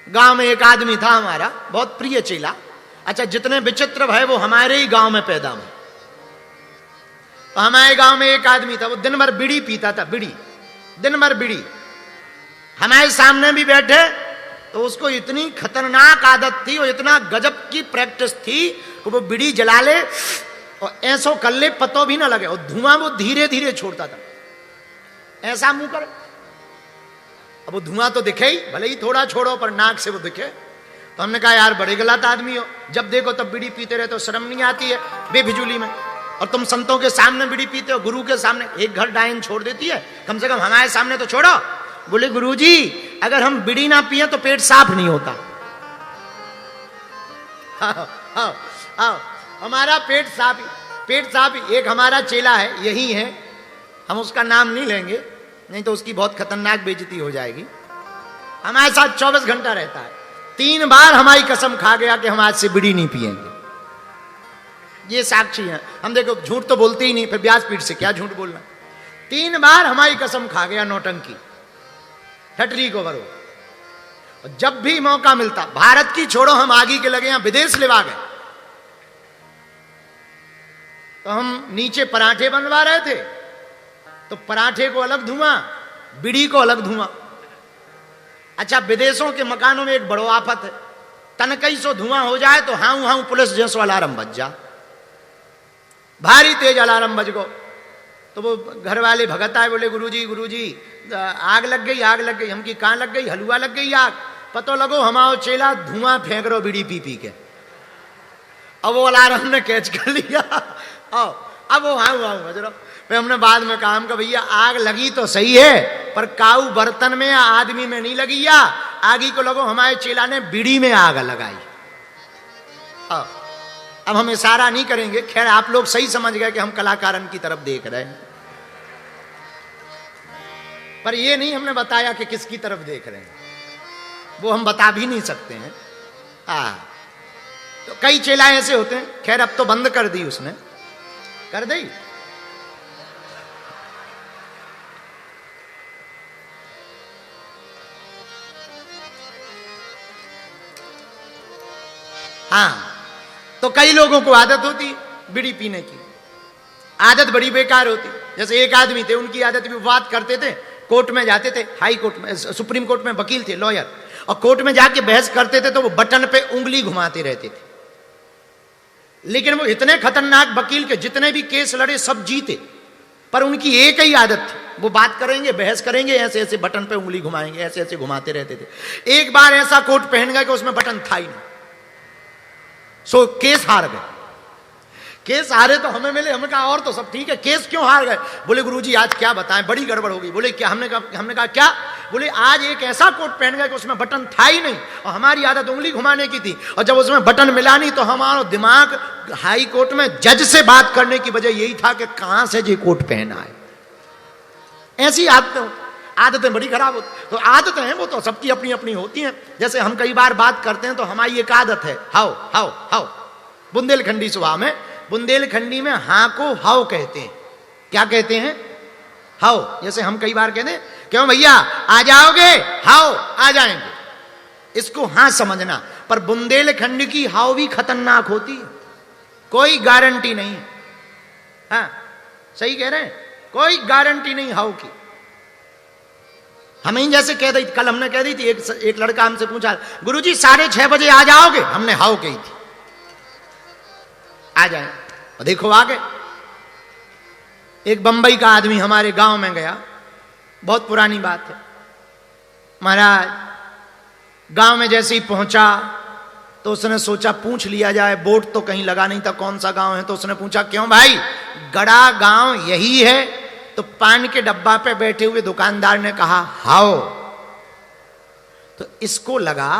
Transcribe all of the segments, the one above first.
गांव में एक आदमी था हमारा, बहुत प्रिय चेला। अच्छा, जितने विचित्र भय वो हमारे ही गांव में पैदा हुए। तो हमारे गांव में एक आदमी था, वो दिन भर बीड़ी पीता था, बीड़ी, दिन भर बीड़ी। हमारे सामने भी बैठे तो उसको इतनी खतरनाक आदत थी और इतना गजब की प्रैक्टिस थी कि वो बीड़ी जला ले और ऐसो कर ले, पतो भी ना लगे, और धुआं वो धीरे धीरे छोड़ता था, ऐसा मुंह कर। अब वो धुआं तो दिखे ही, भले ही थोड़ा छोड़ो पर नाक से वो दिखे। तो हमने कहा यार बड़े गलत आदमी हो, जब देखो तब बीड़ी पीते रहते हो, शर्म नहीं आती है बेफिजूली में। और तुम संतों के सामने बीड़ी पीते हो, गुरु के सामने। एक घर डायन छोड़ देती है, कम से कम हमारे सामने तो छोड़ो। बोले गुरुजी अगर हम बीड़ी ना पिए तो पेट साफ नहीं होता। आओ, हमारा पेट साफ ही। एक हमारा चेला है, यही है, हम उसका नाम नहीं लेंगे, नहीं तो उसकी बहुत खतरनाक बेइज्जती हो जाएगी। हमारे साथ 24 घंटा रहता है। 3 बार हमारी कसम खा गया कि हम आज से बीड़ी नहीं पिएंगे। ये साक्षी है। हम देखो झूठ तो बोलते ही नहीं, फिर व्यासपीठ से क्या झूठ बोलना। 3 बार हमारी कसम खा गया, नौटंकी, ठटरी को भरो। जब भी मौका मिलता, भारत की छोड़ो, हम आगे के लगे, यहां विदेश लेवा गए। तो हम नीचे पराठे बनवा रहे थे, तो पराठे को अलग धुआं, बीड़ी को अलग धुआं। अच्छा, विदेशों के मकानों में एक बड़ो आफत है, तनकई सो धुआं हो जाए तो हाउ हाउ पुलिस जैसो अलार्म बज जा, भारी तेज अलार्म बज गो। तो वो घर वाले भगत आए, बोले गुरुजी आग लग गई। हम की कहां लग गई? हलुआ लग गई आग। पतो लगो हमारो चेला धुआं फेंक रो बीड़ी पी के। अब वो अलार्म ने कैच कर लिया। अब वो हाउ बज रहा। फिर हमने बाद में कहा, हम भैया आग लगी तो सही है, पर काऊ बर्तन में या आदमी में नहीं लगी, या आगी को लगो हमारे चेला ने बीड़ी में आग लगाई। अब हम इशारा नहीं करेंगे, खैर आप लोग सही समझ गए कि हम कलाकारन की तरफ देख रहे हैं, पर ये नहीं हमने बताया कि किसकी तरफ देख रहे हैं, वो हम बता भी नहीं सकते हैं। तो कई चेला ऐसे होते हैं, खैर अब तो बंद कर दी उसने, कर दी। हाँ, तो कई लोगों को आदत होती बीड़ी पीने की, आदत बड़ी बेकार होती। जैसे एक आदमी थे, उनकी आदत, विवाद करते थे, कोर्ट में जाते थे, हाई कोर्ट में, सुप्रीम कोर्ट में वकील थे, लॉयर, और कोर्ट में जाके बहस करते थे तो वो बटन पे उंगली घुमाते रहते थे। लेकिन वो इतने खतरनाक वकील के जितने भी केस लड़े सब जीते, पर उनकी एक ही आदत थी, वो बात करेंगे, बहस करेंगे, ऐसे ऐसे बटन पे उंगली घुमाएंगे, ऐसे ऐसे घुमाते रहते थे। एक बार ऐसा कोट पहन गए कि उसमें बटन था ही नहीं, सो केस हार गए। केस हारे तो हमें मिले, हमने कहा और तो सब ठीक है, केस क्यों हार गए? बोले गुरुजी आज क्या बताएं, बड़ी गड़बड़ हो गई। बोले क्या? हमने कहा क्या? बोले आज एक ऐसा कोट पहन गए कि उसमें बटन था ही नहीं, और हमारी आदत उंगली घुमाने की थी, और जब उसमें बटन मिला नहीं तो हमारा दिमाग हाई कोर्ट में जज से बात करने की वजह यही था कि कहां से ये कोट पहना है। ऐसी आदतें बड़ी खराब होती। तो आदतें हैं वो तो सबकी अपनी अपनी होती हैं। जैसे हम कई बार बात करते हैं तो हमारी एक आदत है, हाउ हाउ हाउ। बुंदेलखंडी स्वभाव में, बुंदेलखंडी में हाँ को हाउ कहते हैं। क्या कहते हैं? हाउ। जैसे हम कई बार कहते हैं, क्यों भैया आ जाओगे? हाउ, आ जाएंगे। इसको हाँ समझना, पर बुंदेलखंड की हाउ भी खतरनाक होती है, कोई गारंटी नहीं। हाँ सही कह रहे हैं, कोई गारंटी नहीं हाउ की। हमें जैसे कह दी, कल हमने कह दी थी, एक लड़का हमसे पूछा, गुरुजी 6:30 बजे आ जाओगे? हमने हाउ कही थी, आ जाए, और देखो आ गए। एक बंबई का आदमी हमारे गांव में गया, बहुत पुरानी बात है महाराज। गांव में जैसे ही पहुंचा तो उसने सोचा पूछ लिया जाए, बोर्ड तो कहीं लगा नहीं था कौन सा गांव है, तो उसने पूछा क्यों भाई गड़ा गांव यही है? तो पान के डब्बा पे बैठे हुए दुकानदार ने कहा हाउ। तो इसको लगा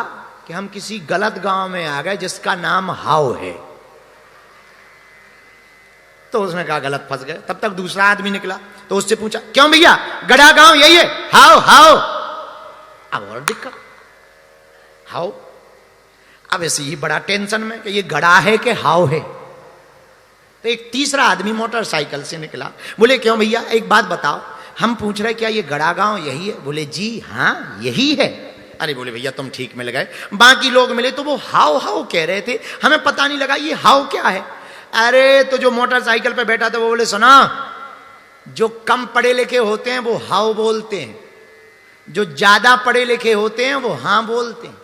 कि हम किसी गलत गांव में आ गए जिसका नाम हाउ है, तो उसने कहा गलत फंस गए। तब तक दूसरा आदमी निकला, तो उससे पूछा क्यों भैया गड़ा गांव यही है? How how. अब और दिक्कत, हाउ। अब ऐसे ही बड़ा टेंशन में कि ये गड़ा है कि हाउ है। तो एक तीसरा आदमी मोटरसाइकिल से निकला, बोले क्यों भैया एक बात बताओ, हम पूछ रहे क्या ये गड़ा गांव यही है? बोले जी हाँ यही है। अरे बोले भैया तुम ठीक मिल गए। बाकी लोग मिले तो वो हाव हाव कह रहे थे, हमें पता नहीं लगा ये हाव क्या है। अरे तो जो मोटरसाइकिल पे बैठा था वो बोले सुना, जो कम पढ़े लिखे होते हैं वो हाव बोलते हैं, जो ज्यादा पढ़े लिखे होते हैं वो हां बोलते हैं।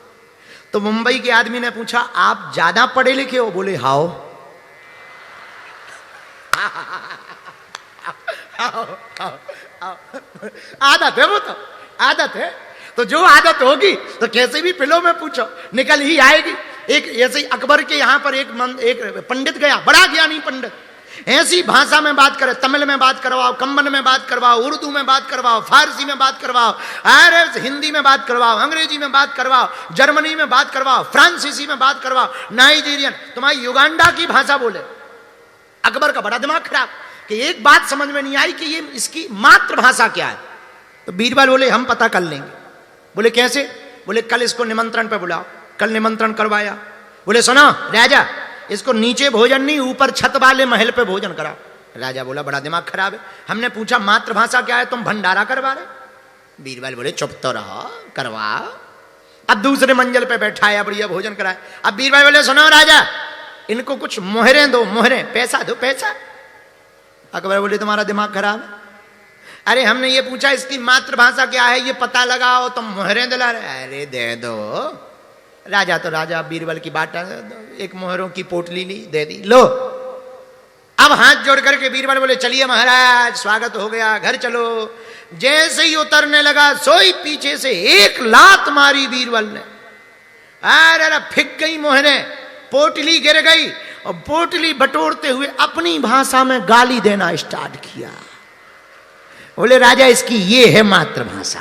तो मुंबई के आदमी ने पूछा आप ज्यादा पढ़े लिखे हो? बोले हाव। आदत है वो, तो आदत है। तो जो आदत होगी तो कैसे भी पिलो में पूछो निकल ही आएगी। एक ऐसे अकबर के यहां पर एक पंडित गया, बड़ा ज्ञानी पंडित, ऐसी भाषा में बात करे, तमिल में बात करवाओ, कम्बन में बात करवाओ, उर्दू में बात करवाओ, फारसी में बात करवाओ, अरे हिंदी में बात करवाओ, अंग्रेजी में बात करवाओ, जर्मनी में बात करवाओ, फ्रांसीसी में बात करवाओ, नाइजीरियन, तुम्हारी युगांडा की भाषा बोले। अकबर का बड़ा दिमाग खराब कि एक बात समझ में नहीं आई कि ये इसकी मातृभाषा क्या है। तो बीरबल बोले हम पता कर लेंगे। बोले कैसे? बोले कल इसको निमंत्रण पे बुलाओ। कल निमंत्रण करवाया। बोले सुनो राजा, इसको नीचे भोजन नहीं ऊपर छत वाले महल पे भोजन कराओ। राजा बोला बड़ा दिमाग खराब है, हमने पूछा मातृभाषा क्या है, तुम भंडारा करवा रहे। बीरबल बोले चुप तो रहो, करवाओ। अब दूसरे मंजिल पे बैठाया, बढ़िया भोजन कराया। अब बीरबल बोले सुनो राजा, इनको कुछ मोहरें दो, मोहरें, पैसा दो, पैसा। अकबर बोले तुम्हारा दिमाग खराब है, अरे हमने ये पूछा इसकी मातृभाषा क्या है ये पता लगाओ, तुम मोहरें दिला रहे। अरे दे दो। राजा तो राजा, बीरबल की बात, एक मोहरों की पोटली ली, दे दी, लो। अब हाथ जोड़ करके बीरबल बोले चलिए महाराज, स्वागत हो गया, घर चलो। जैसे ही उतरने लगा सोई पीछे से एक लात मारी बीरबल ने, अरे फिक गई मोहरें, पोटली गिर गई और पोटली बटोरते हुए अपनी भाषा में गाली देना स्टार्ट किया। बोले राजा इसकी ये है मातृभाषा।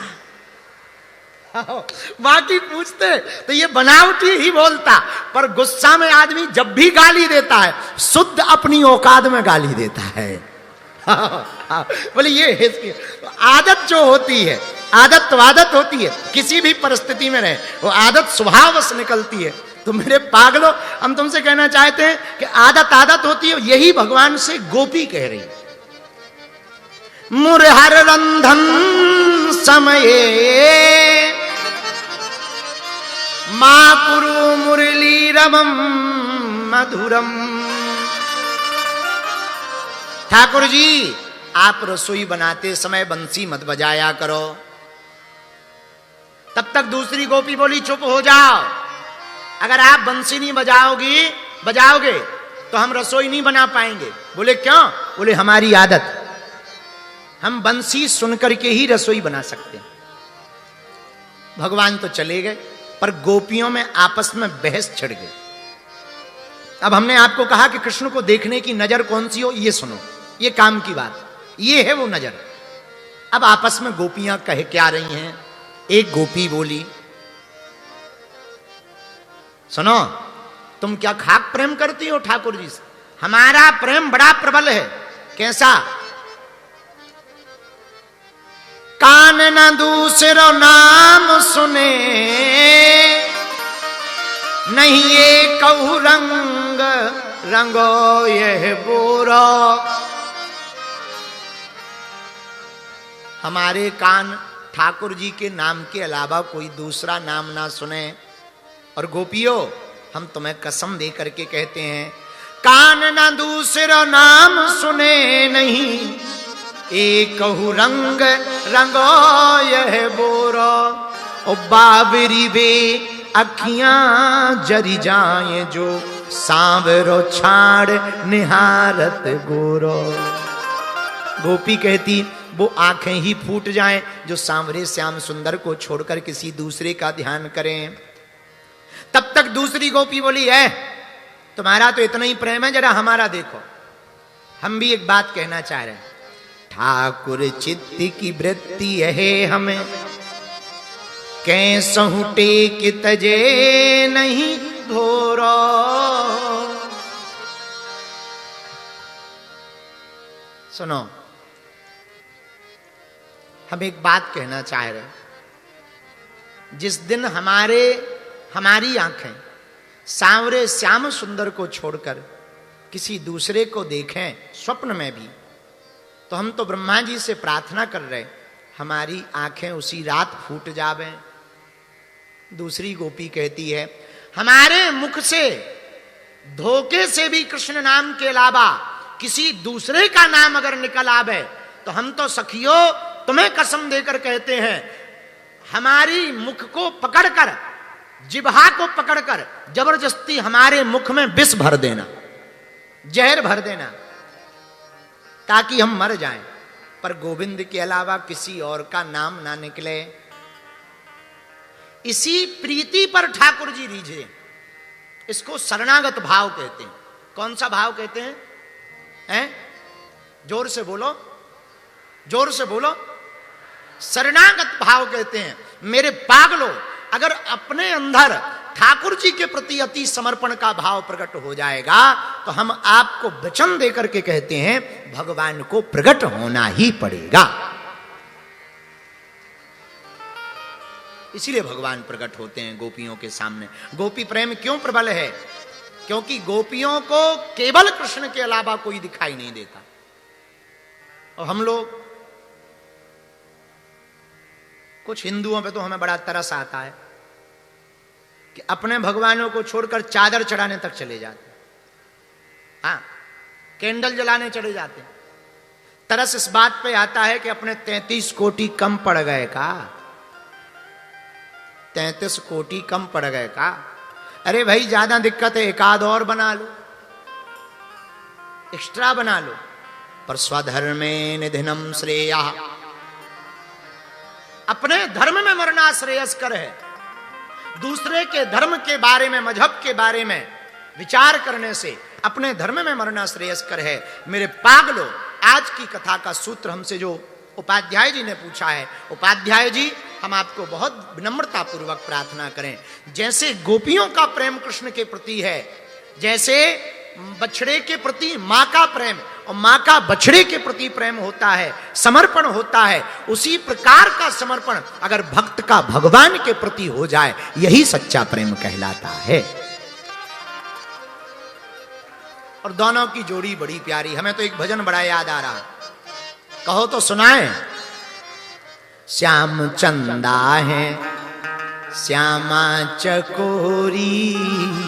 बाकी पूछते तो ये बनावटी ही बोलता, पर गुस्सा में आदमी जब भी गाली देता है शुद्ध अपनी औकात में गाली देता है। बोले ये है इसकी आदत जो होती है, आदत तो आदत होती है, किसी भी परिस्थिति में रहे वो आदत स्वभावश निकलती है। तो मेरे पागलों, हम तुमसे कहना चाहते हैं कि आदत आदत होती है, यही भगवान से गोपी कह रही। मुरहर रंधन समये मां कुरु मुरली रमम मधुरम। ठाकुर जी आप रसोई बनाते समय बंसी मत बजाया करो। तब तक दूसरी गोपी बोली चुप हो जाओ, अगर आप बंसी नहीं बजाओगे तो हम रसोई नहीं बना पाएंगे। बोले क्यों? बोले हमारी आदत, हम बंसी सुनकर के ही रसोई बना सकते हैं। भगवान तो चले गए, पर गोपियों में आपस में बहस छिड़ गई। अब हमने आपको कहा कि कृष्ण को देखने की नजर कौन सी हो, ये सुनो, ये काम की बात, ये है वो नजर। अब आपस में गोपियां कह क्या रही हैं। एक गोपी बोली सुनो, तुम क्या खाक प्रेम करती हो ठाकुर जी से? हमारा प्रेम बड़ा प्रबल है। कैसा? कान न दूसरो नाम सुने, नहीं ये कहू रंग रंगो यह बोरो। हमारे कान ठाकुर जी के नाम के अलावा कोई दूसरा नाम ना सुने। और गोपियों, हम तुम्हें कसम दे करके कहते हैं, कान न दूसरा नाम सुने, नहीं एकहु रंग रंगो यह बोरो। ओ बाबरी वे अखियां जरी जाए, जो सांवरो छाड़ निहारत गोरो। गोपी कहती वो आंखें ही फूट जाएं जो सांवरे श्याम सुंदर को छोड़कर किसी दूसरे का ध्यान करें। तब तक दूसरी गोपी बोली है तुम्हारा तो इतना ही प्रेम है, जरा हमारा देखो। हम भी एक बात कहना चाह रहे हैं, ठाकुर चित्त की वृत्ति है हमें, कैसहु टेक तजे नहीं घोरो। सुनो, हम एक बात कहना चाह रहे हैं, जिस दिन हमारी आंखें सांवरे श्याम सुंदर को छोड़कर किसी दूसरे को देखें स्वप्न में भी, तो हम तो ब्रह्मा जी से प्रार्थना कर रहे हमारी आंखें उसी रात फूट जावे। दूसरी गोपी कहती है, हमारे मुख से धोखे से भी कृष्ण नाम के अलावा किसी दूसरे का नाम अगर निकल आवे तो हम तो सखियो तुम्हें कसम देकर कहते हैं, हमारी मुख को पकड़कर, जिह्वा को पकड़कर जबरदस्ती हमारे मुख में विष भर देना, जहर भर देना, ताकि हम मर जाएं, पर गोविंद के अलावा किसी और का नाम ना निकले। इसी प्रीति पर ठाकुर जी रीझे। इसको शरणागत भाव कहते हैं। कौन सा भाव कहते हैं? जोर से बोलो, जोर से बोलो। शरणागत भाव कहते हैं। मेरे पागलों, अगर अपने अंदर ठाकुर जी के प्रति अति समर्पण का भाव प्रकट हो जाएगा तो हम आपको वचन देकर के कहते हैं, भगवान को प्रकट होना ही पड़ेगा। इसीलिए भगवान प्रकट होते हैं गोपियों के सामने। गोपी प्रेम क्यों प्रबल है? क्योंकि गोपियों को केवल कृष्ण के अलावा कोई दिखाई नहीं देता। और हम लोग, कुछ हिंदुओं पे तो हमें बड़ा तरस आता है कि अपने भगवानों को छोड़कर चादर चढ़ाने तक चले जाते, हाँ, कैंडल जलाने चले जाते। तरस इस बात पे आता है कि अपने 33 कोटि कम पड़ गए का, 33 कोटि कम पड़ गए का। अरे भाई ज्यादा दिक्कत है, एक आध और बना लो, एक्स्ट्रा बना लो। पर स्वधर्मे निधनम श्रेया, अपने धर्म में मरना श्रेयस्कर है। दूसरे के धर्म के बारे में, मजहब के बारे में विचार करने से अपने धर्म में मरना श्रेयस्कर है। मेरे पागलों, आज की कथा का सूत्र हमसे जो उपाध्याय जी ने पूछा है, उपाध्याय जी हम आपको बहुत विनम्रता पूर्वक प्रार्थना करें, जैसे गोपियों का प्रेम कृष्ण के प्रति है, जैसे बछड़े के प्रति मां का प्रेम और मां का बछड़े के प्रति प्रेम होता है, समर्पण होता है, उसी प्रकार का समर्पण अगर भक्त का भगवान के प्रति हो जाए, यही सच्चा प्रेम कहलाता है। और दोनों की जोड़ी बड़ी प्यारी। हमें तो एक भजन बड़ा याद आ रहा, कहो तो सुनाए। श्याम चंदा है श्यामा चकोरी,